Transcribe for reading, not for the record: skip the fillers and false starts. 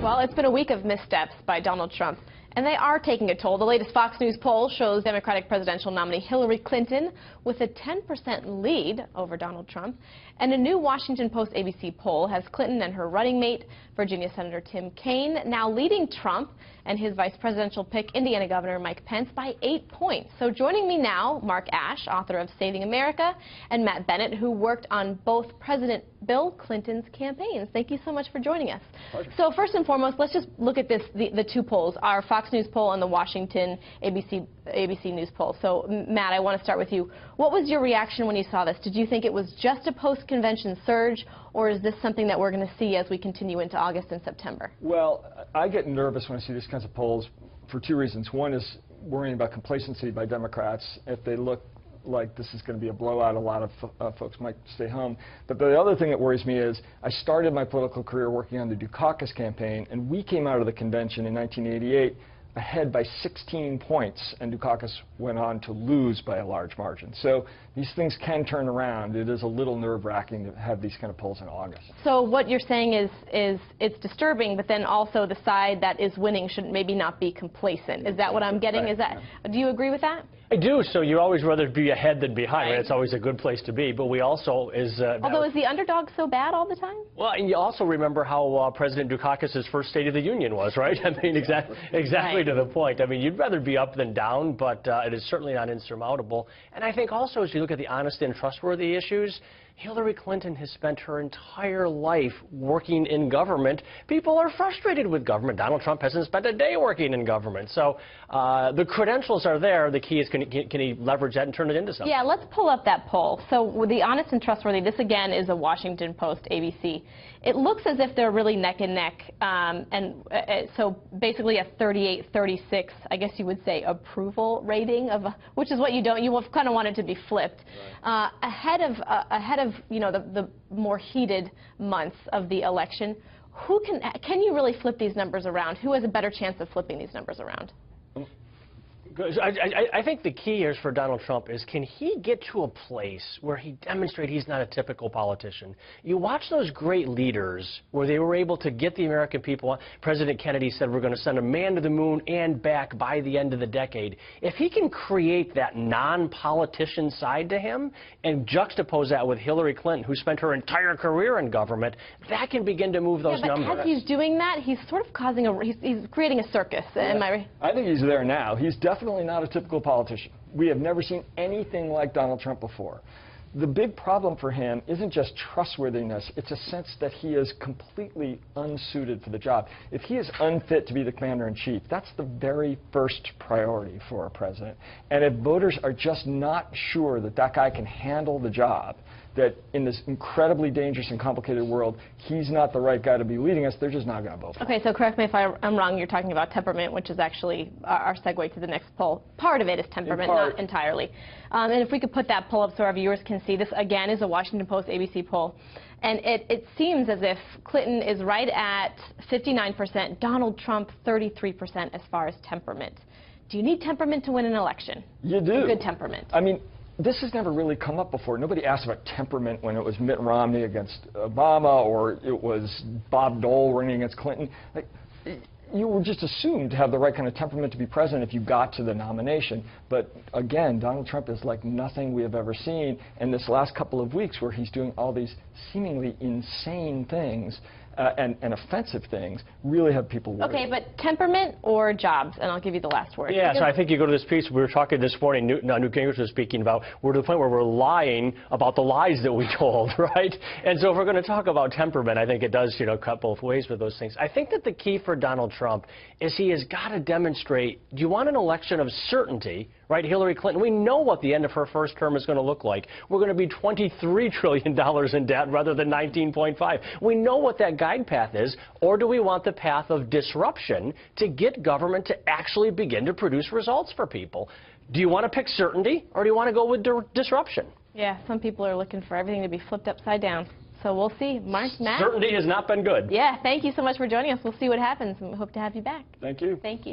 Well, it's been a week of missteps by Donald Trump, and they are taking a toll. The latest Fox News poll shows Democratic presidential nominee Hillary Clinton with a 10% lead over Donald Trump. And a new Washington Post ABC poll has Clinton and her running mate, Virginia Senator Tim Kaine, now leading Trump and his vice presidential pick, Indiana Governor Mike Pence, by 8 points. So joining me now, Mark Ash, author of Saving America, and Matt Bennett, who worked on both President Bill Clinton's campaigns. Thank you so much for joining us. Pleasure. So first and foremost, let's just look at the two polls, our Fox News poll and the Washington ABC News poll. So, Matt, I want to start with you. What was your reaction when you saw this? Did you think it was just a post-convention surge, or is this something that we're going to see as we continue into August and September? Well, I get nervous when I see these kinds of polls for two reasons. One is worrying about complacency by Democrats. If they look like this is going to be a blowout, a lot of folks might stay home. But the other thing that worries me is I started my political career working on the Dukakis campaign, and we came out of the convention in 1988 ahead by 16 points, and Dukakis went on to lose by a large margin. So these things can turn around. It is a little nerve-wracking to have these kind of polls in August. So what you're saying is it's disturbing, but then also the side that is winning should maybe not be complacent. Is that what I'm getting? Right. Is that? Do you agree with that? I do. So you always rather be ahead than behind. Right? It's always a good place to be. But we also although is the underdog so bad all the time? Well, and you also remember how President Dukakis' first State of the Union was, right? I mean, exactly right. To the point. I mean, you'd rather be up than down, but it is certainly not insurmountable. And I think also, as you look at the honest and trustworthy issues, Hillary Clinton has spent her entire life working in government. People are frustrated with government. Donald Trump hasn't spent a day working in government. So the credentials are there. The key is can he leverage that and turn it into something? Yeah, let's pull up that poll. So with the honest and trustworthy, this again is a Washington Post ABC. It looks as if they're really neck and neck. So basically a 38-36, I guess you would say, approval rating, which is what you don't. You kind of want it to be flipped. Right. Ahead of the more heated months of the election. Who can you really flip these numbers around? Who has a better chance of flipping these numbers around? I think the key here for Donald Trump is, can he get to a place where he demonstrates he's not a typical politician? You watch those great leaders where they were able to get the American people. President Kennedy said we're going to send a man to the moon and back by the end of the decade. If he can create that non-politician side to him and juxtapose that with Hillary Clinton, who spent her entire career in government, that can begin to move those numbers. As he's doing that, he's sort of he's creating a circus. Yeah. Am I right? I think he's there now. He's definitely not a typical politician. We have never seen anything like Donald Trump before. The big problem for him isn't just trustworthiness, it's a sense that he is completely unsuited for the job. If he is unfit to be the commander-in-chief, that's the very first priority for a president. And if voters are just not sure that that guy can handle the job, that in this incredibly dangerous and complicated world, he's not the right guy to be leading us, they're just not going to vote for him. Okay, so correct me if I'm wrong, you're talking about temperament, which is actually our segue to the next poll. Part of it is temperament, not entirely. And if we could put that poll up so our viewers can see, this again is a Washington Post ABC poll. And it seems as if Clinton is right at 59%, Donald Trump 33% as far as temperament. Do you need temperament to win an election? You do. Good temperament. I mean, this has never really come up before. Nobody asked about temperament when it was Mitt Romney against Obama, or it was Bob Dole running against Clinton. Like, you were just assumed to have the right kind of temperament to be president if you got to the nomination. But again, Donald Trump is like nothing we have ever seen. And this last couple of weeks where he's doing all these seemingly insane things and offensive things really have people worried. Okay, but temperament or jobs? And I'll give you the last word. Yeah, so I think you go to this piece, we were talking this morning, Newt Gingrich was speaking about, we're to the point where we're lying about the lies that we told, right? And so if we're going to talk about temperament, I think it does, cut both ways with those things. I think that the key for Donald Trump is he has got to demonstrate, do you want an election of certainty, right? Hillary Clinton, we know what the end of her first term is going to look like. We're going to be $23 trillion in debt rather than 19.5. We know what that guide path is. Or do we want the path of disruption to get government to actually begin to produce results for people? Do you want to pick certainty, or do you want to go with disruption? Yeah, some people are looking for everything to be flipped upside down. So we'll see. Mark, Matt? Certainty has not been good. Yeah, thank you so much for joining us. We'll see what happens, and we hope to have you back. Thank you. Thank you.